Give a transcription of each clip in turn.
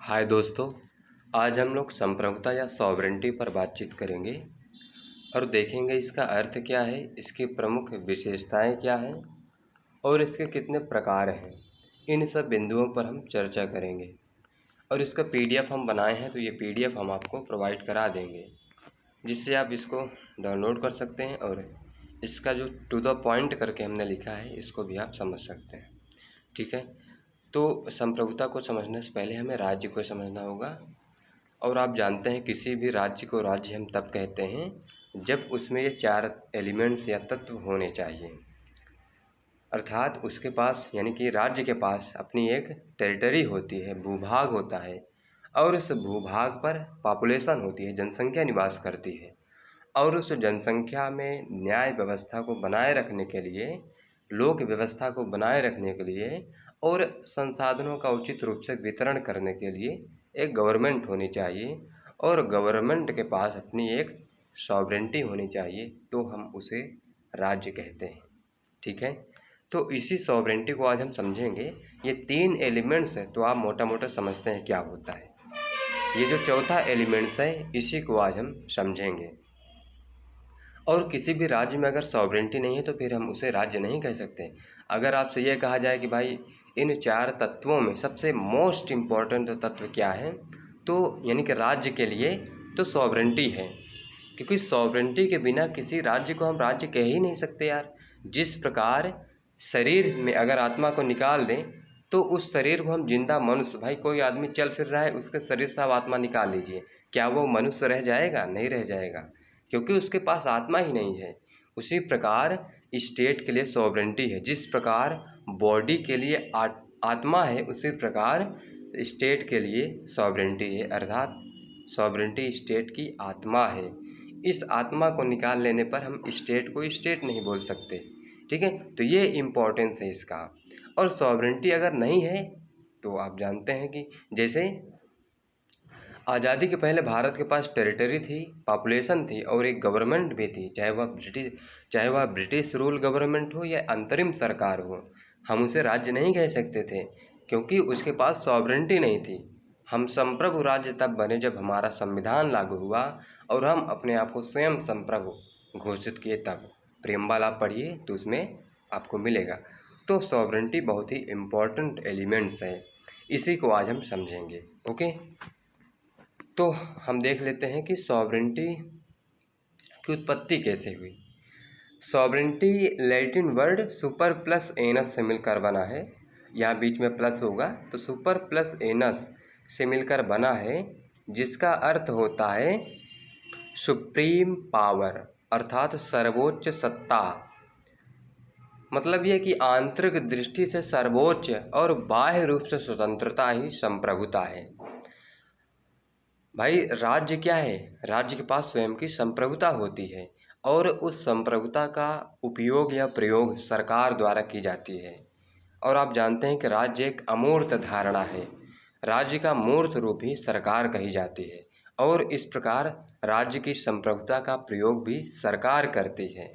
हाय दोस्तों, आज हम लोग संप्रभुता या सॉवरेंटी पर बातचीत करेंगे और देखेंगे इसका अर्थ क्या है, इसकी प्रमुख विशेषताएं क्या हैं और इसके कितने प्रकार हैं। इन सब बिंदुओं पर हम चर्चा करेंगे और इसका पीडीएफ हम बनाए हैं, तो ये पीडीएफ हम आपको प्रोवाइड करा देंगे जिससे आप इसको डाउनलोड कर सकते हैं और इसका जो टू द पॉइंट करके हमने लिखा है इसको भी आप समझ सकते हैं। ठीक है, तो संप्रभुता को समझने से पहले हमें राज्य को समझना होगा। और आप जानते हैं किसी भी राज्य को राज्य हम तब कहते हैं जब उसमें ये चार एलिमेंट्स या तत्व होने चाहिए। अर्थात उसके पास यानी कि राज्य के पास अपनी एक टेरिटरी होती है, भूभाग होता है और उस भूभाग पर पॉपुलेशन होती है, जनसंख्या निवास करती है और उस जनसंख्या में न्याय व्यवस्था को बनाए रखने के लिए, लोक व्यवस्था को बनाए रखने के लिए और संसाधनों का उचित रूप से वितरण करने के लिए एक गवर्नमेंट होनी चाहिए और गवर्नमेंट के पास अपनी एक सॉवरेंटी होनी चाहिए, तो हम उसे राज्य कहते हैं। ठीक है, तो इसी सॉवरेंटी को आज हम समझेंगे। ये तीन एलिमेंट्स हैं, तो आप मोटा मोटा समझते हैं क्या होता है। ये जो चौथा एलिमेंट्स है इसी को आज हम समझेंगे। और किसी भी राज्य में अगर सॉवरेंटी नहीं है तो फिर हम उसे राज्य नहीं कह सकते। अगर आपसे यह कहा जाए कि भाई इन चार तत्वों में सबसे मोस्ट इम्पॉर्टेंट तत्व क्या है, तो यानी कि राज्य के लिए तो सॉवरेंटी है, क्योंकि सॉवरेंटी के बिना किसी राज्य को हम राज्य कह ही नहीं सकते यार। जिस प्रकार शरीर में अगर आत्मा को निकाल दें तो उस शरीर को हम जिंदा मनुष्य, भाई कोई आदमी चल फिर रहा है, उसके शरीर से आप आत्मा निकाल लीजिए, क्या वो मनुष्य रह जाएगा? नहीं रह जाएगा, क्योंकि उसके पास आत्मा ही नहीं है। उसी प्रकार स्टेट के लिए सॉवरेंटी है। जिस प्रकार बॉडी के लिए आत्मा है, उसी प्रकार स्टेट के लिए सॉवरेंटी है, अर्थात सॉवरेंटी स्टेट की आत्मा है। इस आत्मा को निकाल लेने पर हम स्टेट को स्टेट नहीं बोल सकते। ठीक है, तो ये इम्पोर्टेंस है इसका। और सॉवरेंटी अगर नहीं है तो आप जानते हैं कि जैसे आज़ादी के पहले भारत के पास टेरिटरी थी, पॉपुलेशन थी और एक गवर्नमेंट भी थी, चाहे वह ब्रिटिश रूल गवर्नमेंट हो या अंतरिम सरकार हो, हम उसे राज्य नहीं कह सकते थे क्योंकि उसके पास सॉवरेंटी नहीं थी। हम संप्रभु राज्य तब बने जब हमारा संविधान लागू हुआ और हम अपने आप को स्वयं संप्रभु घोषित किए तब। प्रेमबाल आप पढ़िए तो उसमें आपको मिलेगा। तो सॉवरेंटी बहुत ही इम्पोर्टेंट एलिमेंट्स है, इसी को आज हम समझेंगे। ओके, तो हम देख लेते हैं कि सॉवरेंटी की उत्पत्ति कैसे हुई। Sovereignty Latin word super plus anus से मिलकर बना है। यहाँ बीच में प्लस होगा तो सुपर प्लस एनस से मिलकर बना है, जिसका अर्थ होता है सुप्रीम पावर, अर्थात सर्वोच्च सत्ता। मतलब यह कि आंतरिक दृष्टि से सर्वोच्च और बाह्य रूप से स्वतंत्रता ही संप्रभुता है। भाई राज्य क्या है? राज्य के पास स्वयं की संप्रभुता होती है और उस संप्रभुता का उपयोग या प्रयोग सरकार द्वारा की जाती है। और आप जानते हैं कि राज्य एक अमूर्त धारणा है, राज्य का मूर्त रूप ही सरकार कही जाती है और इस प्रकार राज्य की संप्रभुता का प्रयोग भी सरकार करती है।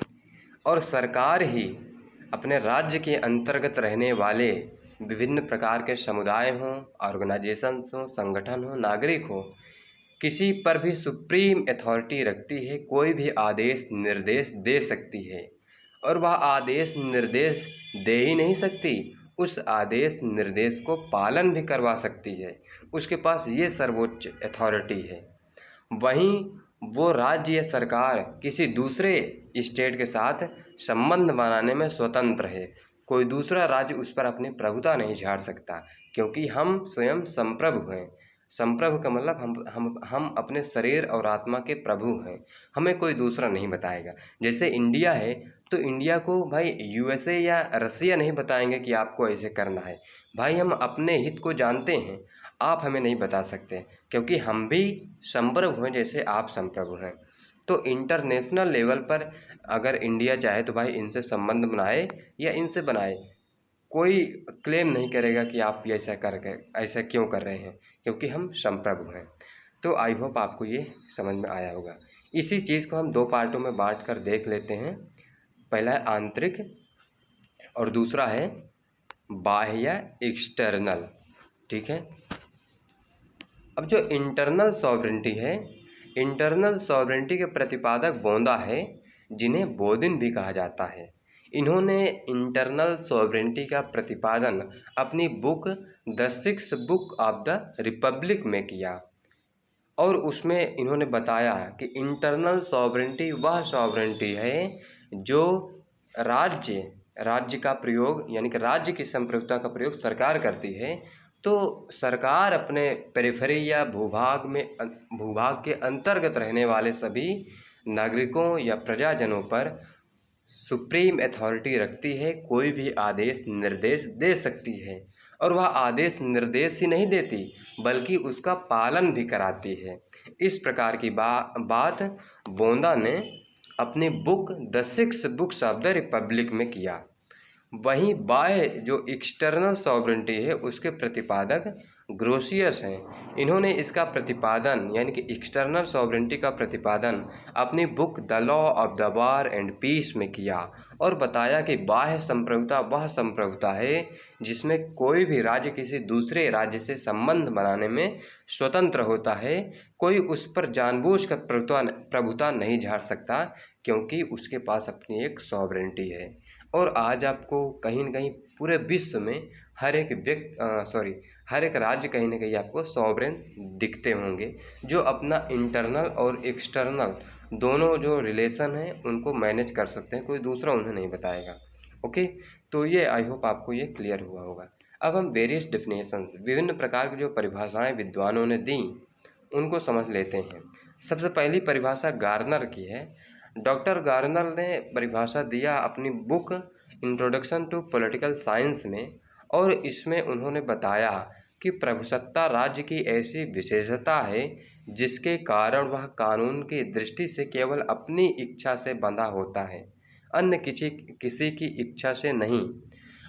और सरकार ही अपने राज्य के अंतर्गत रहने वाले विभिन्न प्रकार के समुदाय हों, ऑर्गेनाइजेशंस हों, संगठन हों, नागरिक हो, किसी पर भी सुप्रीम अथॉरिटी रखती है, कोई भी आदेश निर्देश दे सकती है। और वह आदेश निर्देश दे ही नहीं सकती, उस आदेश निर्देश को पालन भी करवा सकती है। उसके पास ये सर्वोच्च अथॉरिटी है। वहीं वो राज्य या सरकार किसी दूसरे स्टेट के साथ संबंध बनाने में स्वतंत्र है। कोई दूसरा राज्य उस पर अपनी प्रभुता नहीं झाड़ सकता, क्योंकि हम स्वयं संप्रभु हैं। संप्रभु का मतलब हम अपने शरीर और आत्मा के प्रभु हैं, हमें कोई दूसरा नहीं बताएगा। जैसे इंडिया है तो इंडिया को भाई यूएसए या रसिया नहीं बताएंगे कि आपको ऐसे करना है। भाई हम अपने हित को जानते हैं, आप हमें नहीं बता सकते, क्योंकि हम भी संप्रभु हैं जैसे आप संप्रभु हैं। तो इंटरनेशनल लेवल पर अगर इंडिया चाहे तो भाई इनसे संबंध बनाए या इनसे बनाए, कोई क्लेम नहीं करेगा कि आप ये ऐसा क्यों कर रहे हैं, क्योंकि हम संप्रभु हैं। तो आई होप आपको ये समझ में आया होगा। इसी चीज़ को हम दो पार्टों में बांट कर देख लेते हैं। पहला है आंतरिक और दूसरा है बाह्य या एक्सटर्नल। ठीक है, अब जो इंटरनल सॉवरेंटी है, इंटरनल सॉवरेंटी के प्रतिपादक बोंदा है, जिन्हें बोदिन भी कहा जाता है। इन्होंने इंटरनल सॉवरेंटी का प्रतिपादन अपनी book the sixth book of the Republic में किया और उसमें इन्होंने बताया कि इंटरनल सॉवरेंटी वह सॉवरेंटी है जो राज्य का प्रयोग यानी कि राज्य की संप्रभुता का प्रयोग सरकार करती है। तो सरकार अपने पेरिफेरी या भूभाग के अंतर्गत रहने वाले सभी नागरिकों या प्रजाजनों पर सुप्रीम अथॉरिटी रखती है, कोई भी आदेश निर्देश दे सकती है और वह आदेश निर्देश ही नहीं देती बल्कि उसका पालन भी कराती है। इस प्रकार की बात बोंदा ने अपनी book the six books of the Republic में किया। वहीं बाह्य जो एक्सटर्नल सॉवरेंटी है उसके प्रतिपादक ग्रोसियस हैं। इन्होंने इसका प्रतिपादन यानी कि एक्सटर्नल सॉवरेंटी का प्रतिपादन अपनी book the law of the war and peace में किया और बताया कि बाह्य संप्रभुता वह संप्रभुता है जिसमें कोई भी राज्य किसी दूसरे राज्य से संबंध बनाने में स्वतंत्र होता है। कोई उस पर जानबूझकर प्रभुता नहीं झाड़ सकता क्योंकि उसके पास अपनी एक सॉवरेंटी है। और आज आपको कहीं न कहीं पूरे विश्व में हर एक राज्य कहीं ना कहीं आपको सॉवरेन दिखते होंगे जो अपना इंटरनल और एक्सटर्नल दोनों जो रिलेशन है उनको मैनेज कर सकते हैं, कोई दूसरा उन्हें नहीं बताएगा। ओके, तो ये आई होप आपको ये क्लियर हुआ होगा। अब हम वेरियस डेफिनेशंस, विभिन्न प्रकार की जो परिभाषाएं विद्वानों ने दी उनको समझ लेते हैं। सबसे पहली परिभाषा गार्नर की है। डॉक्टर गार्नर ने परिभाषा दिया अपनी book introduction to political science में और इसमें उन्होंने बताया कि प्रभुसत्ता राज्य की ऐसी विशेषता है जिसके कारण वह कानून की दृष्टि से केवल अपनी इच्छा से बंधा होता है, अन्य किसी की इच्छा से नहीं।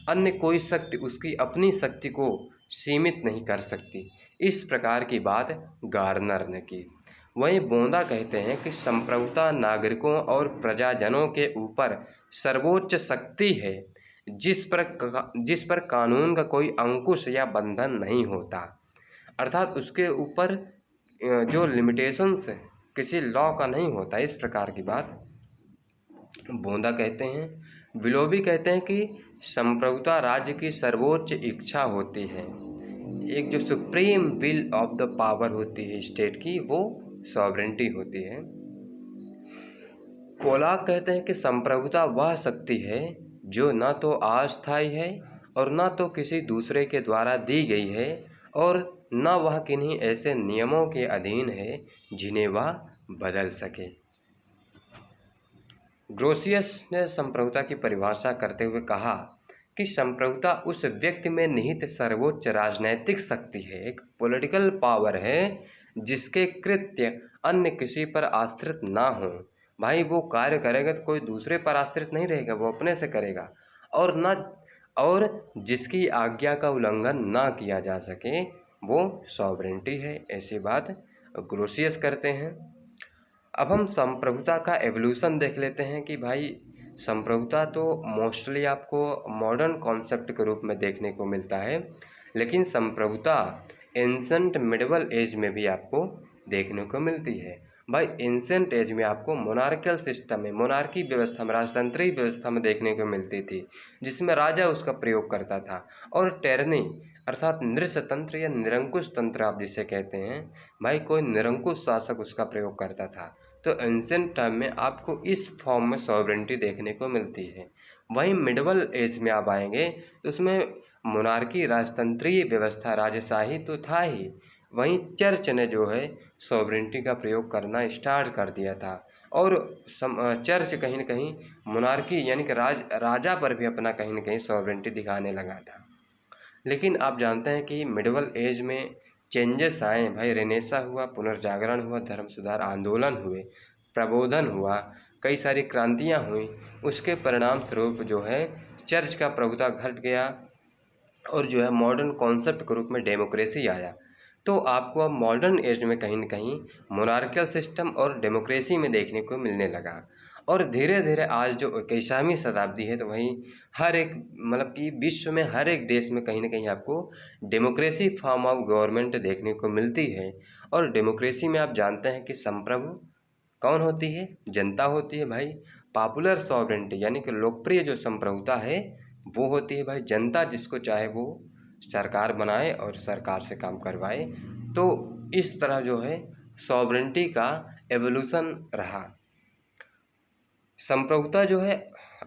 अन्य कोई शक्ति उसकी अपनी शक्ति को सीमित नहीं कर सकती। इस प्रकार की बात गार्नर ने की। वहीं बोंदा कहते हैं कि संप्रभुता नागरिकों और प्रजाजनों के ऊपर सर्वोच्च शक्ति है जिस पर कानून का कोई अंकुश या बंधन नहीं होता, अर्थात उसके ऊपर जो लिमिटेशंस है किसी लॉ का नहीं होता। इस प्रकार की बात बोंदा कहते हैं। विलोबी कहते हैं कि संप्रभुता राज्य की सर्वोच्च इच्छा होती है, एक जो supreme will of the power होती है स्टेट की, वो सॉवरेंटी होती है। पोलाक कहते हैं कि संप्रभुता वह शक्ति है जो न तो अस्थायी है और न तो किसी दूसरे के द्वारा दी गई है और न वह किन्हीं ऐसे नियमों के अधीन है जिन्हें वह बदल सके। ग्रोसियस ने संप्रभुता की परिभाषा करते हुए कहा कि संप्रभुता उस व्यक्ति में निहित सर्वोच्च राजनैतिक शक्ति है, एक पॉलिटिकल पावर है जिसके कृत्य अन्य किसी पर आश्रित ना हो। भाई वो कार्य करेगा तो कोई दूसरे पर आश्रित नहीं रहेगा, वो अपने से करेगा और जिसकी आज्ञा का उल्लंघन ना किया जा सके, वो सॉवरेंटी है। ऐसी बात ग्रोसियस करते हैं। अब हम संप्रभुता का एवोल्यूशन देख लेते हैं कि भाई संप्रभुता तो मोस्टली आपको मॉडर्न कॉन्सेप्ट के रूप में देखने को मिलता है, लेकिन संप्रभुता एंसेंट मिडिवल एज में भी आपको देखने को मिलती है। भाई एंसेंट एज में आपको मोनार्कियल सिस्टम में, मोनार्की व्यवस्था में, राजतंत्रीय व्यवस्था में देखने को मिलती थी जिसमें राजा उसका प्रयोग करता था। और टेरनी अर्थात नृशतंत्र या निरंकुश तंत्र आप जिसे कहते हैं, भाई कोई निरंकुश शासक उसका प्रयोग करता था। तो एंसेंट टाइम में आपको इस फॉर्म में सॉवरेंटी देखने को मिलती है। वहीं मिडवल एज में आप आएंगे तो उसमें मोनार्की, राजतंत्रीय व्यवस्था, राजशाही तो था ही, वहीं चर्च ने जो है सॉवरेंटी का प्रयोग करना स्टार्ट कर दिया था और चर्च कहीं न कहीं मोनार्की यानी कि राजा पर भी अपना कहीं न कहीं सॉवरेंटी दिखाने लगा था। लेकिन आप जानते हैं कि मिडवल एज में चेंजेस आए भाई, रेनेसा हुआ, पुनर्जागरण हुआ, धर्म सुधार आंदोलन हुए, प्रबोधन हुआ, कई सारी क्रांतियाँ हुई। उसके परिणाम स्वरूप जो है चर्च का प्रभुता घट गया और जो है मॉडर्न कॉन्सेप्ट के रूप में डेमोक्रेसी आया। तो आपको अब मॉडर्न एज में कहीं न कहीं मोनार्कियल सिस्टम और डेमोक्रेसी में देखने को मिलने लगा। और धीरे धीरे आज जो 21वीं शताब्दी है तो वहीं हर एक मतलब कि विश्व में हर एक देश में कहीं ना कहीं आपको डेमोक्रेसी फॉर्म ऑफ गवर्नमेंट देखने को मिलती है। और डेमोक्रेसी में आप जानते हैं कि संप्रभु कौन होती है? जनता होती है भाई। पॉपुलर सॉवरेंटी यानी कि लोकप्रिय जो संप्रभुता है वो होती है भाई जनता, जिसको चाहे वो सरकार बनाए और सरकार से काम करवाए। तो इस तरह जो है सॉवरेंटी का एवोल्यूशन रहा। संप्रभुता जो है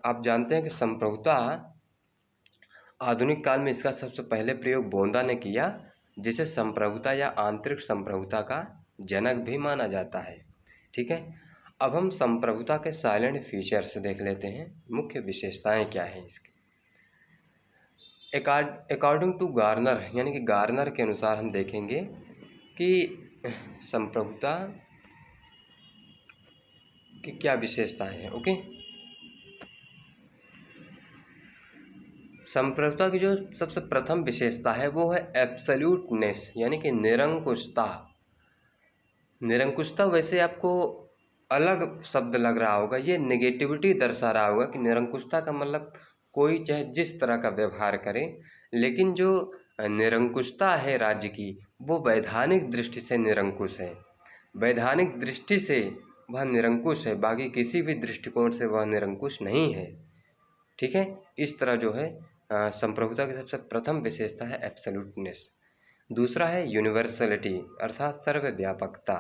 आप जानते हैं कि संप्रभुता आधुनिक काल में इसका सबसे पहले प्रयोग बोंदा ने किया, जिसे संप्रभुता या आंतरिक संप्रभुता का जनक भी माना जाता है। ठीक है, अब हम संप्रभुता के साइलेंट फीचर्स देख लेते हैं, मुख्य विशेषताएं क्या हैं इसकी। अकॉर्डिंग टू गार्नर यानी कि गार्नर के अनुसार हम देखेंगे कि संप्रभुता की क्या विशेषताएं हैं। ओके, संप्रभुता की जो सबसे प्रथम विशेषता है वो है एब्सोल्यूटनेस यानी कि निरंकुशता। निरंकुशता वैसे आपको अलग शब्द लग रहा होगा, ये नेगेटिविटी दर्शा रहा होगा कि निरंकुशता का मतलब कोई चाहे जिस तरह का व्यवहार करे, लेकिन जो निरंकुशता है राज्य की वो वैधानिक दृष्टि से निरंकुश है। वैधानिक दृष्टि से वह निरंकुश है, बाकी किसी भी दृष्टिकोण से वह निरंकुश नहीं है। ठीक है, इस तरह जो है संप्रभुता की सबसे प्रथम विशेषता है एब्सोल्यूटनेस। दूसरा है यूनिवर्सलिटी अर्थात सर्वव्यापकता।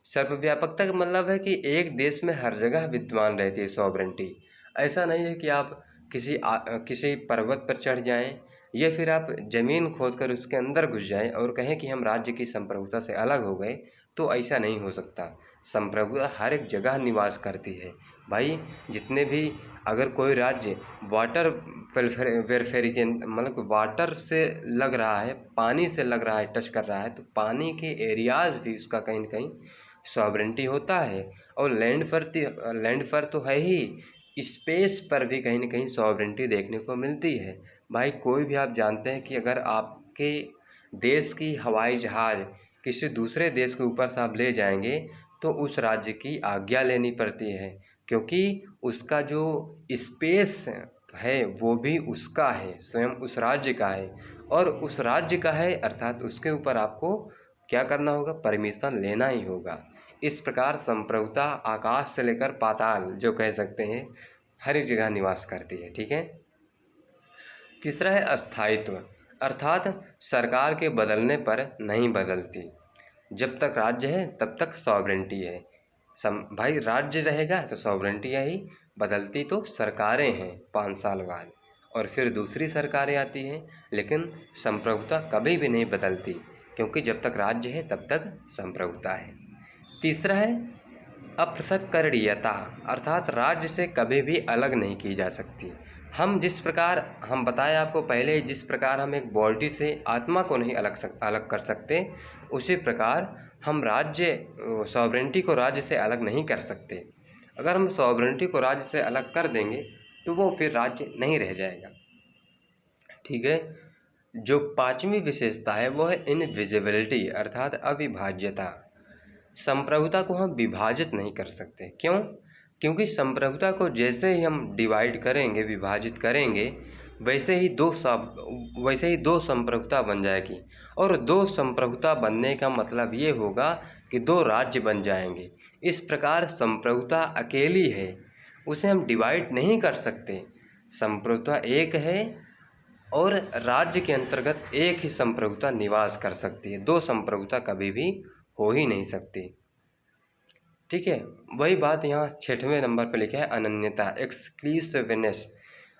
सर्वव्यापकता का मतलब है कि एक देश में हर जगह विद्यमान रहती है सॉवरेंटी। ऐसा नहीं है कि आप किसी पर्वत पर चढ़ जाएं या फिर आप ज़मीन खोदकर उसके अंदर घुस जाएं और कहें कि हम राज्य की संप्रभुता से अलग हो गए, तो ऐसा नहीं हो सकता। संप्रभुता हर एक जगह निवास करती है भाई। जितने भी अगर कोई राज्य वाटर वेलफेयर के मतलब वाटर से लग रहा है, पानी से लग रहा है, टच कर रहा है, तो पानी के एरियाज़ भी उसका कहीं ना कहीं सॉवरेंटी होता है। और लैंड पर तो है ही, स्पेस पर भी कहीं ना कहीं सॉवरेंटी देखने को मिलती है भाई। कोई भी आप जानते हैं कि अगर आपके देश की हवाई जहाज़ किसी दूसरे देश के ऊपर से आप ले जाएंगे तो उस राज्य की आज्ञा लेनी पड़ती है, क्योंकि उसका जो स्पेस है वो भी उसका है, स्वयं उस राज्य का है और उस राज्य का है, अर्थात उसके ऊपर आपको क्या करना होगा? परमिशन लेना ही होगा। इस प्रकार संप्रभुता आकाश से लेकर पाताल जो कह सकते हैं हर एक जगह निवास करती है। ठीक है, तीसरा है अस्थायित्व अर्थात सरकार के बदलने पर नहीं बदलती। जब तक राज्य है तब तक सॉवरेंटी है। भाई राज्य रहेगा तो सॉवरेंटी आई, बदलती तो सरकारें हैं 5 साल बाद और फिर दूसरी सरकारें आती हैं, लेकिन संप्रभुता कभी भी नहीं बदलती, क्योंकि जब तक राज्य है तब तक संप्रभुता है। तीसरा है अपृथक्करणीयता अर्थात राज्य से कभी भी अलग नहीं की जा सकती। हम जिस प्रकार हम बताएं आपको पहले, जिस प्रकार हम एक बॉडी से आत्मा को नहीं अलग कर सकते, उसी प्रकार हम सॉवरेंटी को राज्य से अलग नहीं कर सकते। अगर हम सॉवरेंटी को राज्य से अलग कर देंगे तो वो फिर राज्य नहीं रह जाएगा। ठीक है, जो पांचवी विशेषता है वो है इनविजिबिलिटी अर्थात अविभाज्यता। संप्रभुता को हम विभाजित नहीं कर सकते। क्यों? क्योंकि संप्रभुता को जैसे ही हम डिवाइड करेंगे, विभाजित करेंगे, वैसे ही दो संप्रभुता बन जाएगी। और दो संप्रभुता बनने का मतलब ये होगा कि दो राज्य बन जाएंगे। इस प्रकार संप्रभुता अकेली है, उसे हम डिवाइड नहीं कर सकते। संप्रभुता एक है और राज्य के अंतर्गत एक ही संप्रभुता निवास कर सकती है, दो संप्रभुता कभी भी हो ही नहीं सकती। ठीक है, वही बात यहाँ 6वें नंबर पर लिखा है अनन्यता एक्सक्लूसिवनेस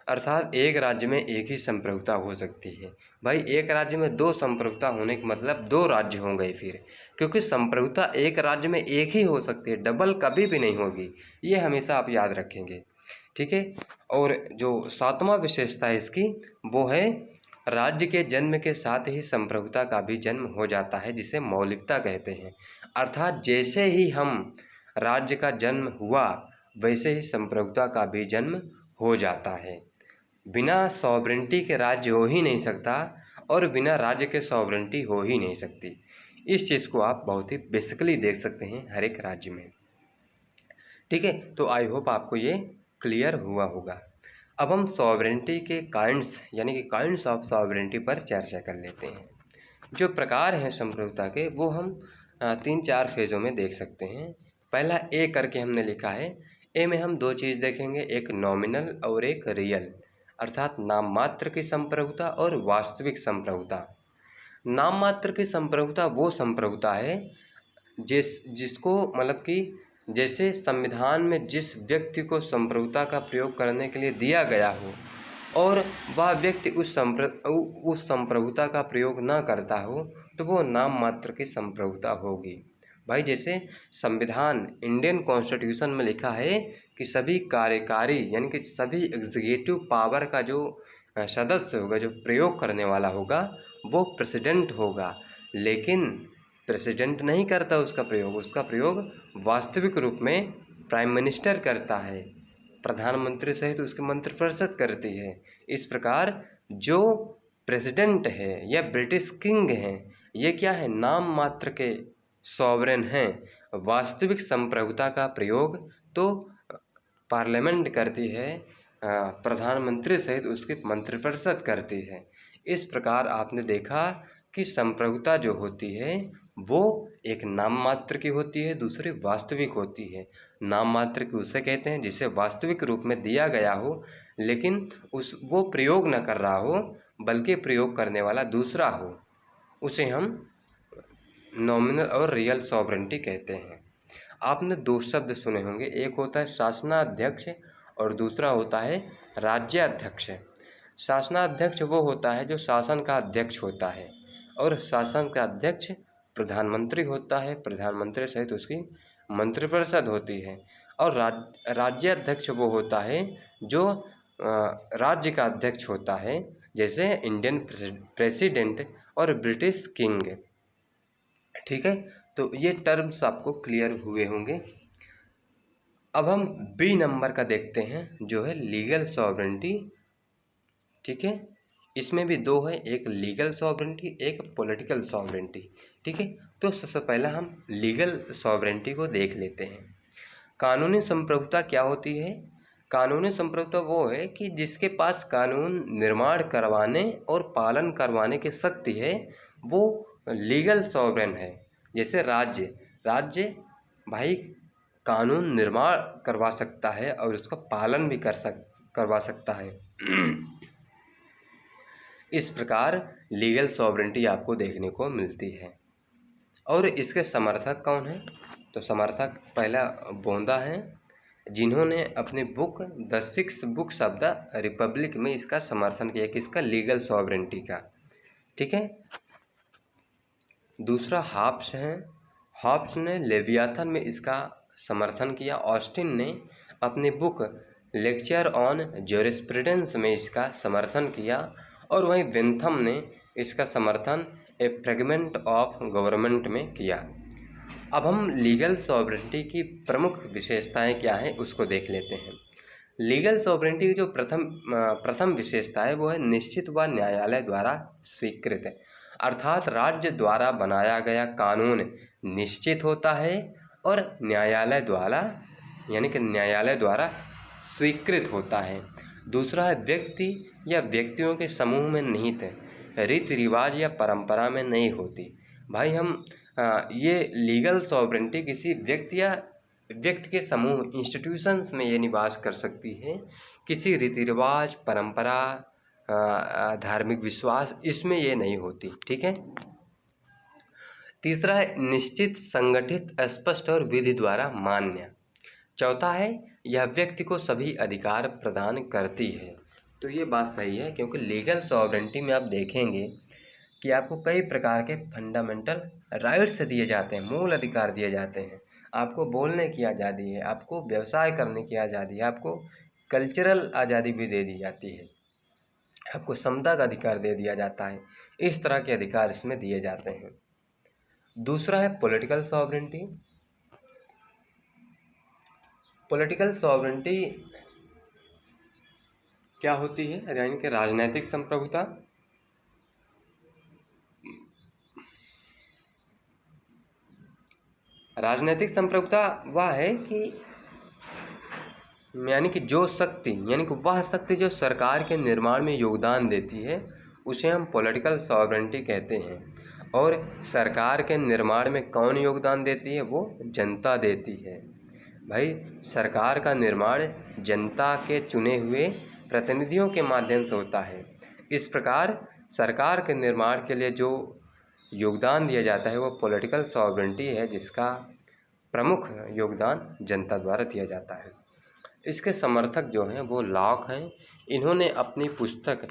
अर्थात एक राज्य में एक ही संप्रभुता हो सकती है। भाई एक राज्य में दो संप्रभुता होने का मतलब दो राज्य हो गए फिर, क्योंकि संप्रभुता एक राज्य में एक ही हो सकती है, डबल कभी भी नहीं होगी। ये हमेशा आप याद रखेंगे। ठीक है, और जो 7वां विशेषता है इसकी वो है राज्य के जन्म के साथ ही संप्रभुता का भी जन्म हो जाता है, जिसे मौलिकता कहते हैं। अर्थात जैसे ही हम राज्य का जन्म हुआ वैसे ही संप्रभुता का भी जन्म हो जाता है। बिना सॉवरेंटी के राज्य हो ही नहीं सकता और बिना राज्य के सॉवरेंटी हो ही नहीं सकती। इस चीज़ को आप बहुत ही बेसिकली देख सकते हैं हर एक राज्य में। ठीक है, तो आई होप आपको ये क्लियर हुआ होगा। अब हम सॉवरेंटी के काइंड्स यानी कि काइंड्स ऑफ सॉवरेंटी पर चर्चा कर लेते हैं। जो प्रकार हैं संप्रभुता के वो हम 3-4 फेज़ों में देख सकते हैं। पहला ए करके हमने लिखा है। ए में हम 2 चीज़ देखेंगे, एक नॉमिनल और एक रियल, अर्थात नाम मात्र की संप्रभुता और वास्तविक संप्रभुता। नाम मात्र की संप्रभुता वो संप्रभुता है जिसको मतलब कि जैसे संविधान में जिस व्यक्ति को संप्रभुता का प्रयोग करने के लिए दिया गया हो और वह व्यक्ति उस संप्रभुता का प्रयोग न करता हो तो वो नाम मात्र की संप्रभुता होगी। भाई जैसे संविधान इंडियन कॉन्स्टिट्यूशन में लिखा है कि सभी कार्यकारी यानी कि सभी एग्जीक्यूटिव पावर का जो सदस्य होगा, जो प्रयोग करने वाला होगा, वो प्रेसिडेंट होगा, लेकिन प्रेसिडेंट नहीं करता उसका प्रयोग वास्तविक रूप में प्राइम मिनिस्टर करता है, प्रधानमंत्री सहित उसकी मंत्रिपरिषद करती है। इस प्रकार जो प्रेसिडेंट है या ब्रिटिश किंग हैं, ये क्या है, नाम मात्र के सॉवरेन हैं। वास्तविक संप्रभुता का प्रयोग तो पार्लियामेंट करती है, प्रधानमंत्री सहित उसकी मंत्रिपरिषद करती है। इस प्रकार आपने देखा कि संप्रभुता जो होती है वो एक नाम मात्र की होती है, दूसरी वास्तविक होती है। नाम मात्र की उसे कहते हैं जिसे वास्तविक रूप में दिया गया हो लेकिन वो प्रयोग न कर रहा हो बल्कि प्रयोग करने वाला दूसरा हो, उसे हम नॉमिनल और रियल सॉवरेंटी कहते हैं। आपने 2 शब्द सुने होंगे, एक होता है शासनाध्यक्ष और दूसरा होता है राज्याध्यक्ष। शासनाध्यक्ष वो होता है जो शासन का अध्यक्ष होता है और शासन का अध्यक्ष प्रधानमंत्री होता है, प्रधानमंत्री सहित उसकी मंत्रिपरिषद होती है। और राज्याध्यक्ष वो होता है जो राज्य का अध्यक्ष होता है, जैसे इंडियन प्रेसिडेंट और ब्रिटिश किंग। ठीक है, तो ये टर्म्स आपको क्लियर हुए होंगे। अब हम बी नंबर का देखते हैं जो है लीगल सॉवरेंटी। ठीक है, इसमें भी 2 है, एक लीगल सॉवरेंटी, एक पॉलिटिकल सॉवरेंटी। ठीक है, तो सबसे पहला हम लीगल सॉवरेंटी को देख लेते हैं। कानूनी संप्रभुता क्या होती है? कानूनी संप्रभुता वो है कि जिसके पास कानून निर्माण करवाने और पालन करवाने की शक्ति है वो लीगल सॉवरेन है। जैसे राज्य भाई कानून निर्माण करवा सकता है और उसका पालन भी करवा सकता है। इस प्रकार लीगल सॉवरेंटी आपको देखने को मिलती है। और इसके समर्थक कौन हैं? तो समर्थक पहला बोंदा हैं, जिन्होंने अपनी book the 6 books of the Republic में इसका समर्थन किया, किसका, लीगल सॉवरेंटी का। ठीक है, दूसरा हॉब्स हैं, हॉब्स ने लेवियाथन में इसका समर्थन किया। ऑस्टिन ने अपनी बुक लेक्चर ऑन ज्यूरिस्प्रूडेंस में इसका समर्थन किया। और वहीं बेंथम ने इसका समर्थन ए फ्रेगमेंट ऑफ गवर्नमेंट में किया। अब हम लीगल सॉवरेंटी की प्रमुख विशेषताएं क्या हैं उसको देख लेते हैं। लीगल सॉवरेंटी की जो प्रथम विशेषता है वो है निश्चित व न्यायालय द्वारा स्वीकृत है, अर्थात राज्य द्वारा बनाया गया कानून निश्चित होता है और न्यायालय द्वारा स्वीकृत होता है। दूसरा है व्यक्ति या व्यक्तियों के समूह में निहित है, रीति रिवाज या परंपरा में नहीं होती। भाई हम ये लीगल सॉवरेंटी किसी व्यक्ति के समूह इंस्टीट्यूशंस में ये निवास कर सकती है, किसी रीति रिवाज, परंपरा, धार्मिक विश्वास इसमें ये नहीं होती। ठीक है, तीसरा है निश्चित, संगठित, स्पष्ट और विधि द्वारा मान्य। चौथा है यह व्यक्ति को सभी अधिकार प्रदान करती है। तो ये बात सही है, क्योंकि लीगल सॉवरेंटी में आप देखेंगे कि आपको कई प्रकार के फंडामेंटल राइट्स दिए जाते हैं, मूल अधिकार दिए जाते हैं। आपको बोलने की आज़ादी है, आपको व्यवसाय करने की आज़ादी है, आपको कल्चरल आज़ादी भी दे दी जाती है, आपको समता का अधिकार दे दिया जाता है। इस तरह के अधिकार इसमें दिए जाते हैं। दूसरा है पॉलिटिकल सॉवरेंटी। पॉलिटिकल सॉवरेंटी क्या होती है, यानी कि राजनीतिक संप्रभुता। राजनीतिक संप्रभुता वह है कि यानी कि जो शक्ति, यानी कि वह शक्ति जो सरकार के निर्माण में योगदान देती है उसे हम पॉलिटिकल सॉवरेंटी कहते हैं। और सरकार के निर्माण में कौन योगदान देती है? वो जनता देती है। भाई सरकार का निर्माण जनता के चुने हुए प्रतिनिधियों के माध्यम से होता है। इस प्रकार सरकार के निर्माण के लिए जो योगदान दिया जाता है वो पॉलिटिकल सॉवरेंटी है, जिसका प्रमुख योगदान जनता द्वारा दिया जाता है। इसके समर्थक जो हैं वो लॉक हैं। इन्होंने अपनी पुस्तक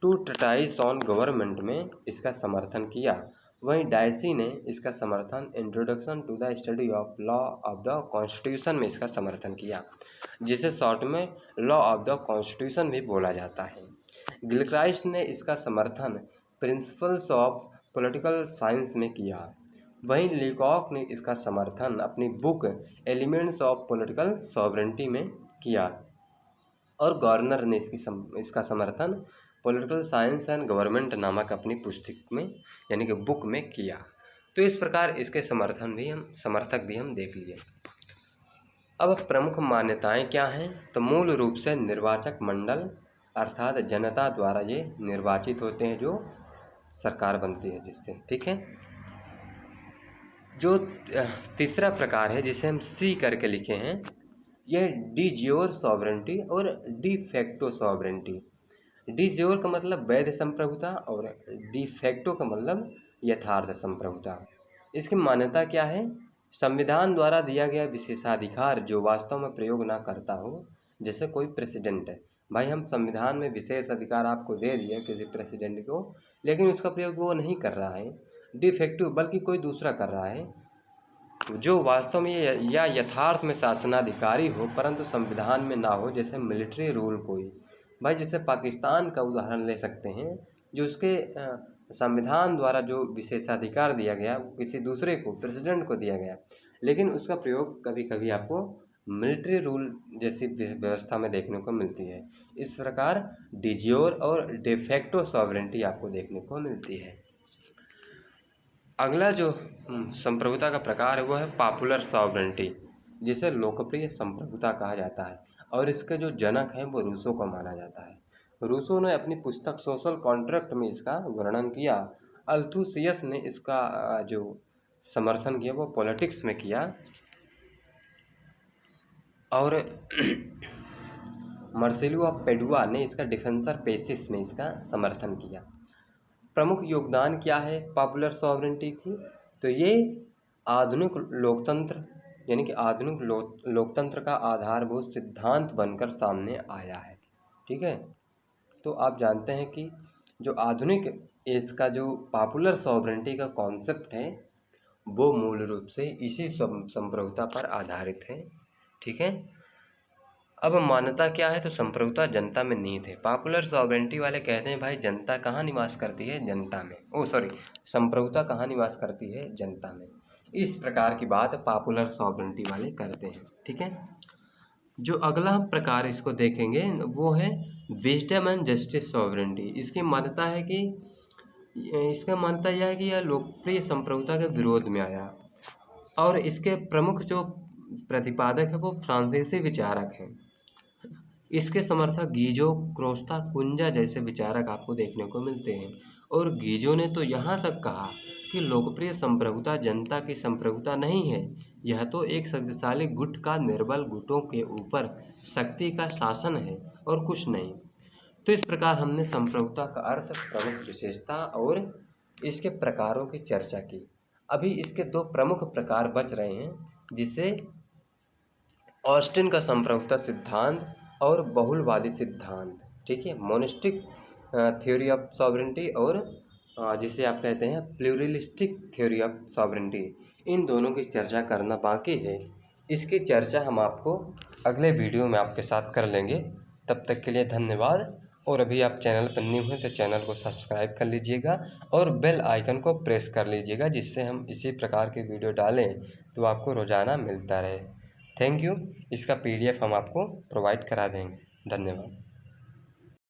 टू ट्रीटाइज ऑन गवर्नमेंट में इसका समर्थन किया। वहीं डायसी ने इसका समर्थन introduction to the study of law of the constitution में इसका समर्थन किया, जिसे शॉर्ट में लॉ ऑफ द कॉन्स्टिट्यूशन भी बोला जाता है। गिलक्राइस्ट ने इसका समर्थन प्रिंसिपल्स ऑफ पॉलिटिकल साइंस में किया। वहीं लीकॉक ने इसका समर्थन अपनी book elements of political sovereignty में किया। और गवर्नर ने इसका समर्थन पॉलिटिकल साइंस एंड गवर्नमेंट नामक अपनी पुस्तक में यानी कि बुक में किया। तो इस प्रकार इसके समर्थक भी हम देख लिए। अब प्रमुख मान्यताएं क्या हैं? तो मूल रूप से निर्वाचक मंडल अर्थात जनता द्वारा ये निर्वाचित होते हैं, जो सरकार बनती है जिससे, ठीक है। जो तीसरा प्रकार है जिसे हम सी करके लिखे हैं, यह डी ज्योर सॉवरेंटी और de facto sovereignty. D jure का मतलब वैध संप्रभुता और डी फैक्टो का मतलब यथार्थ संप्रभुता। इसकी मान्यता क्या है? संविधान द्वारा दिया गया विशेषाधिकार जो वास्तव में प्रयोग ना करता हो, जैसे कोई प्रेसिडेंट है। भाई हम संविधान में विशेष अधिकार आपको दे दिए किसी प्रेसिडेंट को, लेकिन उसका प्रयोग वो नहीं कर रहा है, डी फैक्टो, बल्कि कोई दूसरा कर रहा है जो वास्तव में या यथार्थ में शासनाधिकारी हो परंतु संविधान में ना हो, जैसे मिलिट्री रूल कोई। भाई जैसे पाकिस्तान का उदाहरण ले सकते हैं, जो उसके संविधान द्वारा जो विशेषाधिकार दिया गया वो किसी दूसरे को, प्रेसिडेंट को दिया गया, लेकिन उसका प्रयोग कभी कभी आपको मिलिट्री रूल जैसी व्यवस्था में देखने को मिलती है। इस प्रकार डी ज्योर और डे फैक्टो सॉवरेंटी आपको देखने को मिलती है। अगला जो संप्रभुता का प्रकार है वो है पॉपुलर सॉवरेंटी, जिसे लोकप्रिय संप्रभुता कहा जाता है। और इसके जो जनक हैं वो रूसो को माना जाता है। रूसो ने अपनी पुस्तक सोशल कॉन्ट्रैक्ट में इसका वर्णन किया। अल्थुसियस ने इसका जो समर्थन किया वो पॉलिटिक्स में किया। और मार्सेलो ऑफ पेडुआ ने इसका डिफेंसर पेसिस में इसका समर्थन किया। प्रमुख योगदान क्या है पॉपुलर सॉवरेंटी की? तो ये आधुनिक लोकतंत्र यानी कि आधुनिक लोकतंत्र का आधारभूत सिद्धांत बनकर सामने आया है, ठीक है। तो आप जानते हैं कि जो आधुनिक इसका जो पॉपुलर सॉवरेंटी का कॉन्सेप्ट है वो मूल रूप से इसी संप्रभुता पर आधारित है, ठीक है। अब मान्यता क्या है? तो संप्रभुता जनता में निहित है। पॉपुलर सॉवरेंटी वाले कहते हैं भाई जनता कहाँ निवास करती है? जनता में। संप्रभुता कहाँ निवास करती है? जनता में। इस प्रकार की बात पॉपुलर सॉवरेंटी वाले करते हैं, ठीक है। जो अगला प्रकार इसको देखेंगे वो है विजडम एंड जस्टिस सॉवरेंटी। इसकी मान्यता है कि यह है कि यह लोकप्रिय संप्रभुता के विरोध में आया और इसके प्रमुख जो प्रतिपादक है वो फ्रांसीसी विचारक हैं। इसके समर्थक गीजो, क्रोस्ता, कुंजा जैसे विचारक आपको देखने को मिलते हैं। और गीजो ने तो यहाँ तक कहा कि लोकप्रिय संप्रभुता जनता की संप्रभुता नहीं है, यह तो एक शक्तिशाली गुट का निर्बल गुटों के ऊपर शक्ति का शासन है और कुछ नहीं। तो इस प्रकार हमने संप्रभुता का अर्थ, प्रमुख विशेषता और इसके प्रकारों की चर्चा की। अभी इसके दो प्रमुख प्रकार बच रहे हैं, जिसे ऑस्टिन का संप्रभुता सिद्धांत और बहुलवादी सिद्धांत, ठीक है। मोनिस्टिक थ्योरी ऑफ सॉवरेंटी और जिसे आप कहते हैं प्लूरलिस्टिक थ्योरी ऑफ सॉवरेंटी, इन दोनों की चर्चा करना बाकी है। इसकी चर्चा हम आपको अगले वीडियो में आपके साथ कर लेंगे। तब तक के लिए धन्यवाद। और अभी आप चैनल पर न्यू हैं तो चैनल को सब्सक्राइब कर लीजिएगा और बेल आइकन को प्रेस कर लीजिएगा, जिससे हम इसी प्रकार के वीडियो डालें तो आपको रोज़ाना मिलता रहे। Thank you. इसका PDF हम आपको प्रोवाइड करा देंगे। धन्यवाद।